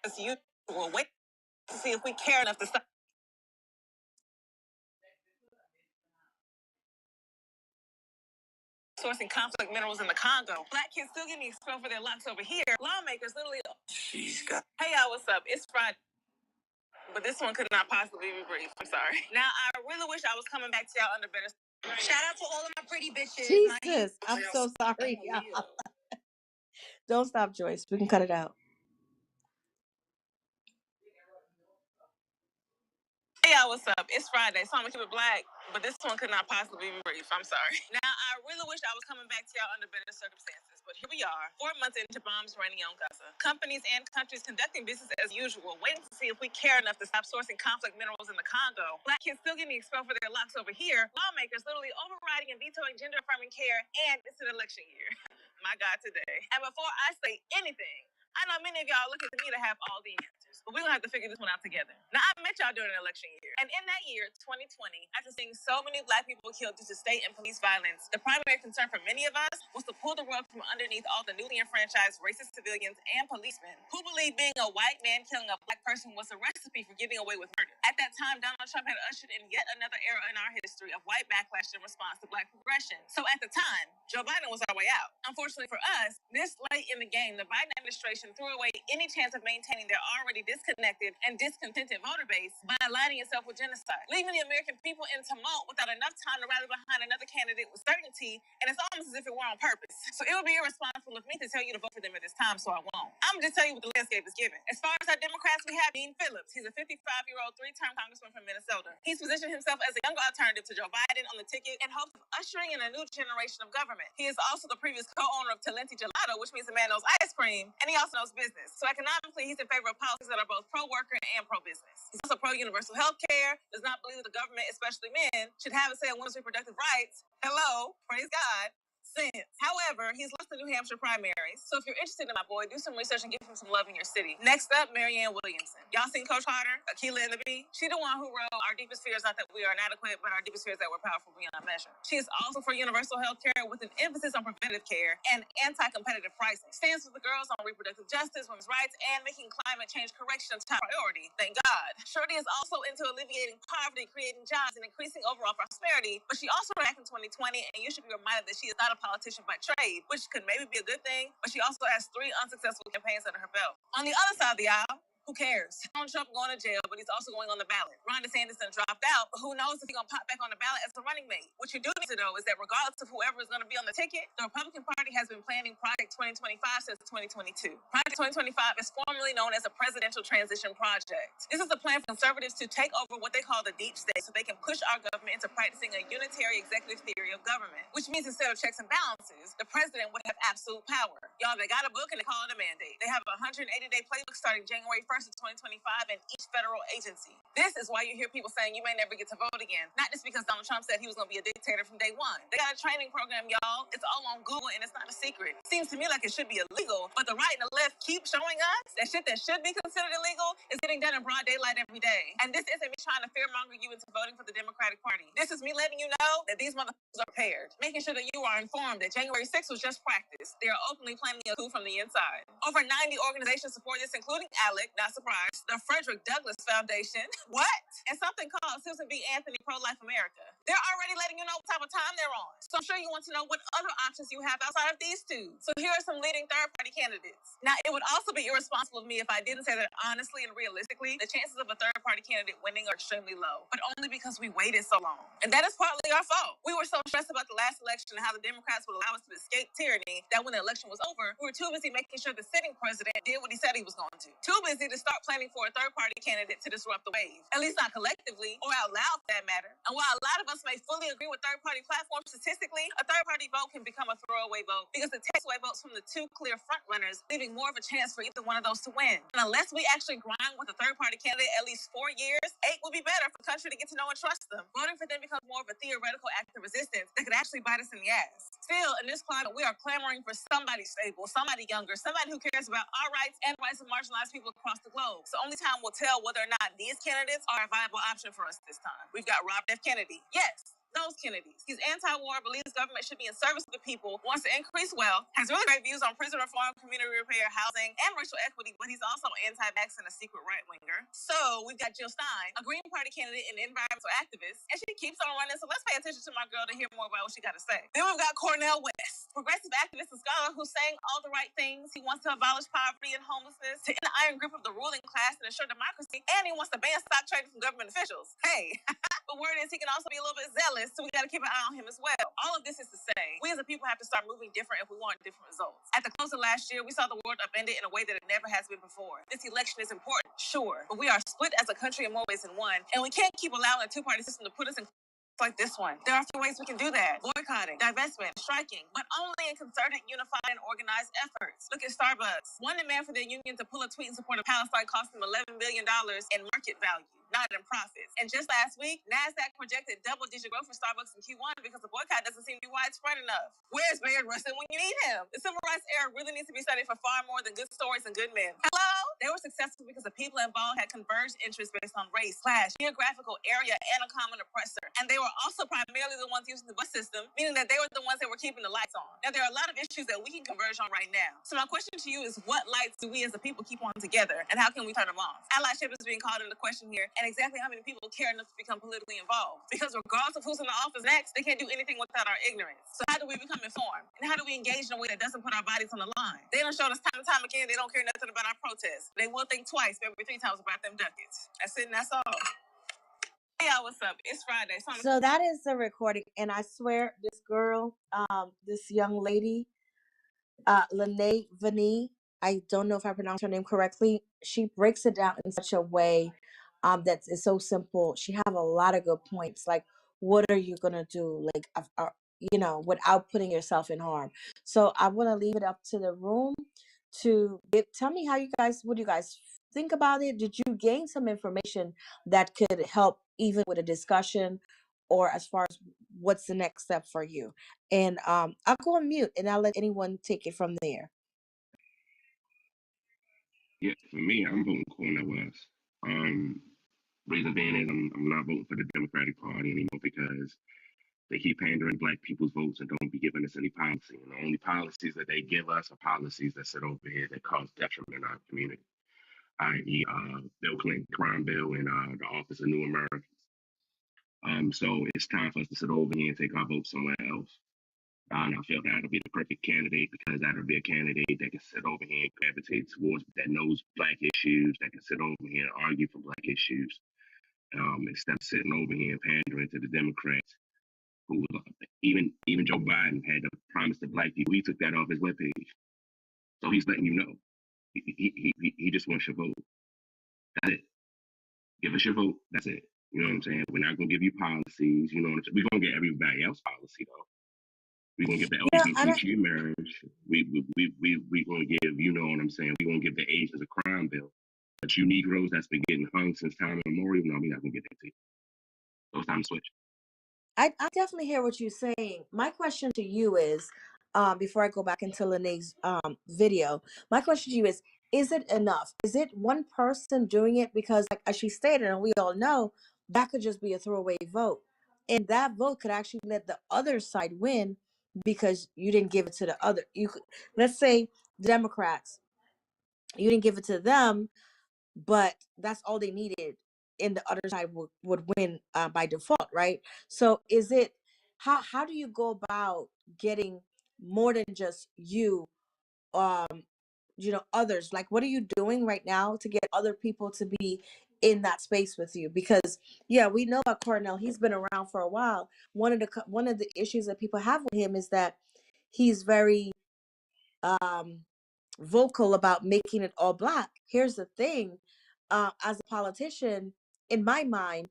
as usual. Wait to see if we care enough to stop sourcing conflict minerals in the Congo. Black kids still getting expelled for their locks over here. Lawmakers literally. Hey y'all, what's up? It's Friday. But this one could not possibly be brief. I'm sorry. Now, I really wish I was coming back to y'all under better. Shout out to all of my pretty bitches. Jesus, I'm so sorry, y'all. Don't stop, Joyce. We can cut it out. Hey y'all, what's up? It's Friday, so I'm gonna keep it black, but this one could not possibly be brief. I'm sorry. Now, I really wish I was coming back to y'all under better circumstances, but here we are, 4 months into bombs raining on Gaza. Companies and countries conducting business as usual, waiting to see if we care enough to stop sourcing conflict minerals in the Congo. Black kids still getting expelled for their locks over here. Lawmakers literally overriding and vetoing gender-affirming care, and it's an election year. My God, today. And before I say anything, I know many of y'all look at me to have all the answers, but we're gonna have to figure this one out together. Now, I met y'all during an election year, and in that year, 2020, after seeing so many Black people killed due to state and police violence, the primary concern for many of us was to pull the rug from underneath all the newly enfranchised racist civilians and policemen who believed being a white man killing a Black person was a recipe for getting away with murder. At that time, Donald Trump had ushered in yet another era in our history of white backlash in response to Black progression. So at the time, Joe Biden was our way out. Unfortunately for us, this late in the game, the Biden administration threw away any chance of maintaining their already disconnected and discontented voter base by aligning itself with genocide, leaving the American people in tumult without enough time to rally behind another candidate with certainty, and it's almost as if it were on purpose. So it would be irresponsible of me to tell you to vote for them at this time, so I won't. I'm gonna just tell you what the landscape is giving. As far as our Democrats, we have Dean Phillips. He's a 55-year-old, 3-term congressman from Minnesota. He's positioned himself as a younger alternative to Joe Biden on the ticket in hopes of ushering in a new generation of government. He is also the previous co-owner of Talenti Gelato, which means the man knows ice cream, and he also knows business. So economically, he's in favor of policies that are both pro-worker and pro-business. He's also pro-universal health care, does not believe that the government, especially men, should have a say on women's reproductive rights. Hello, praise God. Since. However, he's lost the New Hampshire primaries. So if you're interested in my boy, do some research and give him some love in your city. Next up, Marianne Williamson. Y'all seen Coach Carter? Akilah and the Bee? She the one who wrote Our Deepest Fears, not that we are inadequate, but our deepest fears that we're powerful beyond measure. She is also for universal health care with an emphasis on preventative care and anti-competitive pricing. Stands with the girls on reproductive justice, women's rights, and making climate change correction a top priority. Thank God. Shorty is also into alleviating poverty, creating jobs, and increasing overall prosperity, but she also back in 2020, and you should be reminded that she is not a politician by trade, which could maybe be a good thing, but she also has 3 unsuccessful campaigns under her belt. On the other side of the aisle, who cares? Donald Trump going to jail, but he's also going on the ballot. Ron DeSantis dropped out, but who knows if he's going to pop back on the ballot as a running mate. What you do need to know is that regardless of whoever is going to be on the ticket, the Republican Party has been planning Project 2025 since 2022. Project 2025 is formerly known as a Presidential Transition Project. This is a plan for conservatives to take over what they call the deep state so they can push our government into practicing a unitary executive theory of government, which means instead of checks and balances, the president would have absolute power. Y'all, they got a book and they call it a mandate. They have a 180-day playbook starting January 1st of 2025 in each federal agency. This is why you hear people saying you may never get to vote again. Not just because Donald Trump said he was going to be a dictator from day one. They got a training program, y'all. It's all on Google and it's not a secret. Seems to me like it should be illegal, but the right and the left keep showing us that shit that should be considered illegal is getting done in broad daylight every day. And this isn't me trying to fearmonger you into voting for the Democratic Party. This is me letting you know that these motherfuckers are prepared, making sure that you are informed that January 6th was just practice. They are openly planning a coup from the inside. Over 90 organizations support this, including ALEC, not surprised, the Frederick Douglass Foundation. What? And something called Susan B. Anthony Pro-Life America. They're already letting you know what type of time they're on. So I'm sure you want to know what other options you have outside of these two. So here are some leading third-party candidates. Now, it would also be irresponsible of me if I didn't say that honestly and realistically, the chances of a third-party candidate winning are extremely low, but only because we waited so long. And that is partly our fault. We were so stressed about the last election and how the Democrats would allow us to escape tyranny that when the election was over, we were too busy making sure the sitting president did what he said he was going to. Too busy to start planning for a third-party candidate to disrupt the wave. At least not collectively, or out loud for that matter. And while a lot of us may fully agree with third-party platforms, statistically, a third-party vote can become a throwaway vote because it takes away votes from the 2 clear frontrunners, leaving more of a chance for either one of those to win. And unless we actually grind with a third-party candidate at least 4 years, 8 would be better for the country to get to know and trust them. Voting for them becomes more of a theoretical act of resistance that could actually bite us in the ass. Still, in this climate, we are clamoring for somebody stable, somebody younger, somebody who cares about our rights and rights of marginalized people across the globe. So only time will tell whether or not these candidates are a viable option for us this time. We've got Robert F. Kennedy. Yes, those Kennedys. He's anti-war, believes this government should be in service of the people, wants to increase wealth, has really great views on prison reform, community repair, housing, and racial equity, but he's also anti-vax and a secret right-winger. So we've got Jill Stein, a Green Party candidate and environmental activist, and she keeps on running, so let's pay attention to my girl to hear more about what she got to say. Then we've got Cornel West, progressive activist and scholar who's saying all the right things. He wants to abolish poverty and homelessness, to end the iron grip of the ruling class and ensure democracy, and he wants to ban stock trading from government officials. Hey, the word is he can also be a little bit zealous, so we got to keep an eye on him as well. All of this is to say, we as a people have to start moving different if we want different results. At the close of last year, we saw the world upended in a way that it never has been before. This election is important, sure, but we are split as a country in more ways than one, and we can't keep allowing a two-party system to put us in like this one. There are a few ways we can do that. Boycotting, divestment, striking, but only in concerted, unified, and organized efforts. Look at Starbucks. One demand for their union to pull a tweet in support of Palestine cost them $11 billion in market value, not in profits. And just last week, NASDAQ projected double-digit growth for Starbucks in Q1 because the boycott doesn't seem to be widespread enough. Where's Bayard Rustin when you need him? The civil rights era really needs to be studied for far more than good stories and good men. Hello? They were successful because the people involved had converged interests based on race, class, geographical area, and a common oppressor. And they were also primarily the ones using the bus system, meaning that they were the ones that were keeping the lights on. Now, there are a lot of issues that we can converge on right now. So my question to you is, what lights do we as a people keep on together, and how can we turn them off? Allyship is being called into question here, and exactly how many people care enough to become politically involved? Because regardless of who's in the office next, they can't do anything without our ignorance. So how do we become informed? And how do we engage in a way that doesn't put our bodies on the line? They don't show us time and time again they don't care nothing about our protests. They will think twice, maybe 3 times about them ducats. That's it, and that's all. Hey, y'all, what's up? It's Friday. So that is the recording, and I swear this girl, this young lady, Lene Vani, I don't know if I pronounced her name correctly. She breaks it down in such a way that is so simple. She have a lot of good points. Like, what are you gonna do? Like, without putting yourself in harm. So I want to leave it up to the room to tell me what do you guys think about it? Did you gain some information that could help even with a discussion, or as far as what's the next step for you? And I'll go on mute and I'll let anyone take it from there. Yeah, for me, I'm voting Cornel West. Reason being is I'm not voting for the Democratic Party anymore because they keep pandering black people's votes and don't be giving us any policy. And the only policies that they give us are policies that sit over here that cause detriment in our community, i.e., Bill Clinton crime bill and the Office of New Americans. So it's time for us to sit over here and take our vote somewhere else. And I feel that'll be the perfect candidate because that'll be a candidate that can sit over here and gravitate towards that knows black issues, that can sit over here and argue for black issues, instead of sitting over here and pandering to the Democrats who even Joe Biden had to promise to black people. He took that off his webpage. So he's letting you know. He just wants your vote. That's it. Give us your vote. That's it. You know what I'm saying? We're not gonna give you policies. You know what I'm saying? We're gonna get everybody else policy though. We're gonna give the LGBTQ marriage. We gonna give, you know what I'm saying? We're gonna give the Asians a crime bill. But you Negroes that's been getting hung since time immemorial, no, we're not gonna get that to you. So it's time to switch. I definitely hear what you're saying. My question to you is, before I go back into Lene's video, my question to you is it enough? Is it one person doing it? Because like as she stated, and we all know, that could just be a throwaway vote. And that vote could actually let the other side win because you didn't give it to the other. Let's say the Democrats, you didn't give it to them, but that's all they needed, and the other side would win by default, right? So is it how do you go about getting more than just you, others? Like, what are you doing right now to get other people to be in that space with you? Because yeah, we know about Cornel. He's been around for a while. One of the issues that people have with him is that he's very vocal about making it all black. Here's the thing, as a politician, in my mind,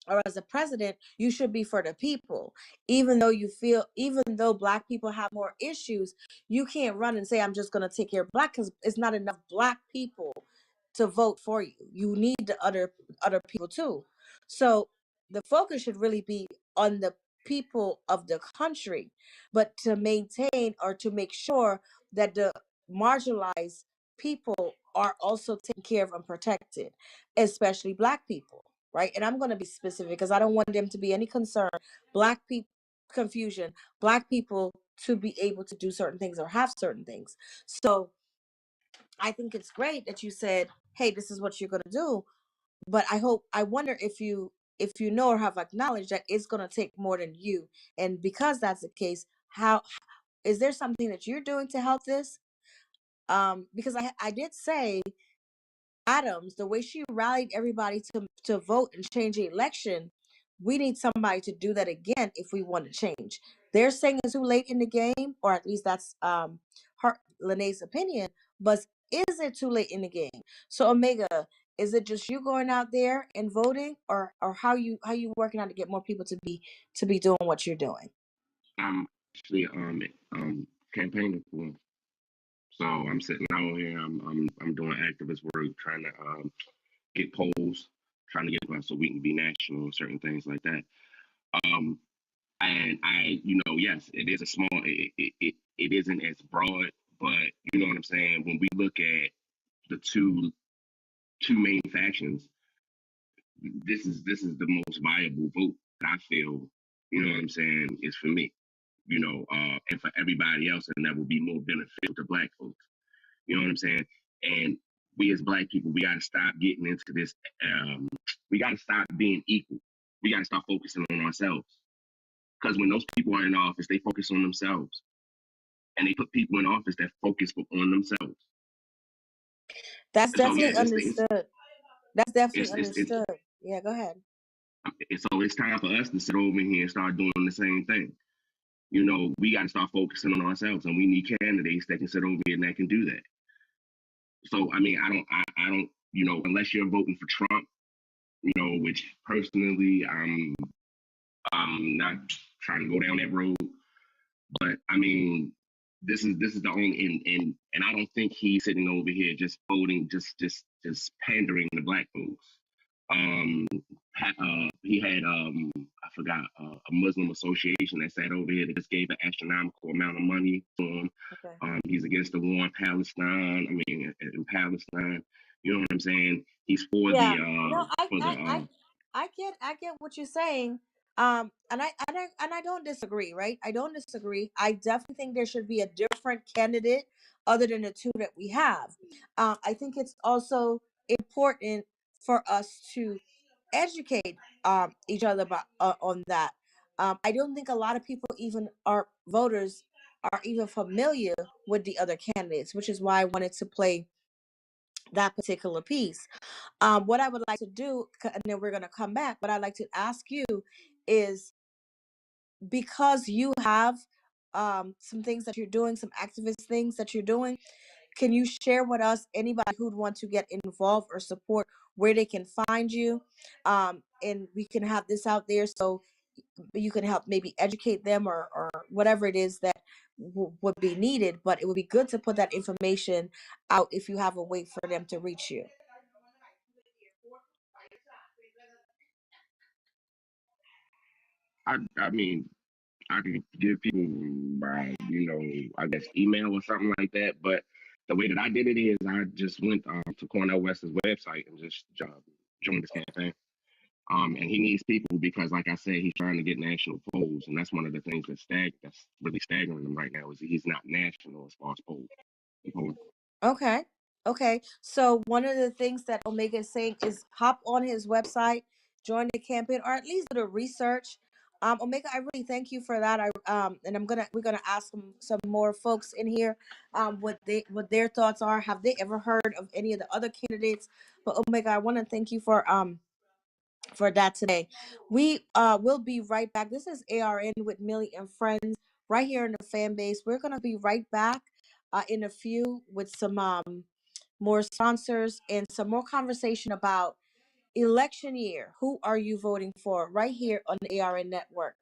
or as a president, you should be for the people. Even though black people have more issues, you can't run and say, I'm just going to take care of black, because it's not enough black people to vote for you. You need the other people too. So the focus should really be on the people of the country, but to maintain or to make sure that the marginalized people are also taken care of and protected, especially black people, right? And I'm going to be specific because I don't want them to be any concern. Black people, confusion, Black people to be able to do certain things or have certain things. So I think it's great that you said, hey, this is what you're going to do. But I wonder if you know or have acknowledged that it's going to take more than you. And because that's the case, how is there something that you're doing to help this? Because I did say Adams, the way she rallied everybody to vote and change the election, we need somebody to do that again if we want to change. They're saying it's too late in the game, or at least that's her Lene's opinion. But is it too late in the game? So Omega, is it just you going out there and voting, or how you working out to get more people to be doing what you're doing? I'm actually campaigning for him. So I'm sitting out here. I'm doing activist work, trying to get polls, trying to get so we can be national and certain things like that. Um, and yes, it is a small. It isn't as broad, but you know what I'm saying. When we look at the two main factions, this is the most viable vote that I feel. You know what I'm saying is for me. And for everybody else, and that will be more beneficial to Black folks. You know what I'm saying? And we as Black people, we got to stop getting into this. We got to stop being equal. We got to start focusing on ourselves. Because when those people are in office, they focus on themselves, and they put people in office that focus on themselves. That's And so definitely yes, understood. That's definitely it's understood. Yeah, go ahead. so it's time for us to sit over here and start doing the same thing. We got to start focusing on ourselves, and we need candidates that can sit over here and that can do that. So I mean, I don't, unless you're voting for Trump, which personally I'm not trying to go down that road. But I mean, this is the only and I don't think he's sitting over here just voting, just pandering to Black folks. He had I forgot a Muslim association that sat over here that just gave an astronomical amount of money to him. Okay. He's against the war in Palestine. I mean, in Palestine, you know what I'm saying? He's for Yeah. the No, for the I get what you're saying. And I don't disagree, right? I don't disagree. I definitely think there should be a different candidate other than the two that we have. I think it's also important for us to educate each other about on that. I don't think a lot of people, even our voters, are even familiar with the other candidates, which is why I wanted to play that particular piece. What I would like to do, and then we're going to come back, what I'd like to ask you is, because you have some things that you're doing, some activist things that you're doing, can you share with us anybody who'd want to get involved or support where they can find you? And we can have this out there so you can help maybe educate them, or whatever it is that would be needed. But it would be good to put that information out if you have a way for them to reach you. I mean, I can give people by, I guess email or something like that. But the way that I did it is I just went to Cornell West's website and just joined this campaign. And he needs people because, like I said, he's trying to get national polls, and that's one of the things that's really staggering him right now is he's not national as far as polling. Okay. Okay. So one of the things that Omega is saying is hop on his website, join the campaign, or at least do the research. Omega, I really thank you for that. And we're gonna ask some more folks in here, what their thoughts are. Have they ever heard of any of the other candidates? But Omega, I want to thank you for that today. We will be right back. This is ARN with Millie and Friends right here in the fan base. We're gonna be right back in a few with some more sponsors and some more conversation about election year. Who are you voting for right here on the ARN network?